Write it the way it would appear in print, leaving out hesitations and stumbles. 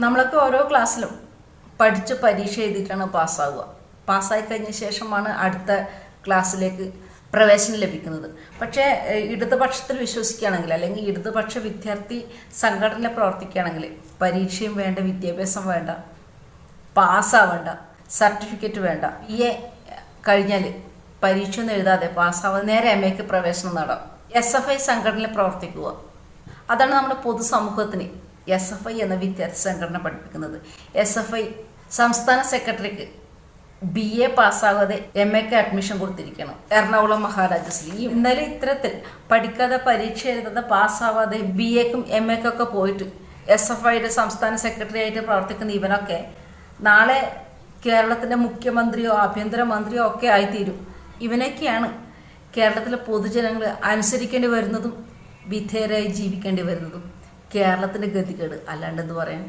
നമ്മളൊക്കെ ഓരോ ക്ലാസ്സിലും പഠിച്ച് പരീക്ഷ എഴുതിയിട്ടാണ് പാസ്സാവുക. പാസ്സായി കഴിഞ്ഞ ശേഷമാണ് അടുത്ത ക്ലാസ്സിലേക്ക് പ്രവേശനം ലഭിക്കുന്നത്. പക്ഷേ ഇടതുപക്ഷത്തിൽ വിശ്വസിക്കുകയാണെങ്കിൽ, അല്ലെങ്കിൽ ഇടതുപക്ഷ വിദ്യാർത്ഥി സംഘടനയിൽ പ്രവർത്തിക്കുകയാണെങ്കിൽ പരീക്ഷയും വേണ്ട, വിദ്യാഭ്യാസം വേണ്ട, പാസ്സാവേണ്ട, സർട്ടിഫിക്കറ്റ് വേണ്ട. BA കഴിഞ്ഞാൽ പരീക്ഷ ഒന്നും എഴുതാതെ പാസ്സാവാതെ നേരെ MAക്ക് പ്രവേശനം നേടാം. SFI സംഘടനയിൽ പ്രവർത്തിക്കുക, അതാണ് നമ്മുടെ പൊതുസമൂഹത്തിന് SFI എന്ന വിദ്യാർത്ഥി സംഘടന പഠിപ്പിക്കുന്നത്. SFI സംസ്ഥാന സെക്രട്ടറിക്ക് BA പാസ്സാകാതെ MAക്ക് അഡ്മിഷൻ കൊടുത്തിരിക്കണം എറണാകുളം മഹാരാജാസിൽ. ഇന്നലെ ഇത്തരത്തിൽ പഠിക്കാതെ പരീക്ഷ എഴുതാതെ പാസ്സാവാതെ BAക്കും MAക്കും ഒക്കെ പോയിട്ട് SFIയുടെ സംസ്ഥാന സെക്രട്ടറി ആയിട്ട് പ്രവർത്തിക്കുന്ന ഇവനൊക്കെ നാളെ കേരളത്തിൻ്റെ മുഖ്യമന്ത്രിയോ ആഭ്യന്തരമന്ത്രിയോ ഒക്കെ ആയിത്തീരും. ഇവനൊക്കെയാണ് കേരളത്തിലെ പൊതുജനങ്ങൾ അനുസരിക്കേണ്ടി വരുന്നതും വിധേയരായി ജീവിക്കേണ്ടി വരുന്നതും. കേരളത്തിൻ്റെ ഗതികേട്, അല്ലാണ്ടെന്ന് പറയാൻ.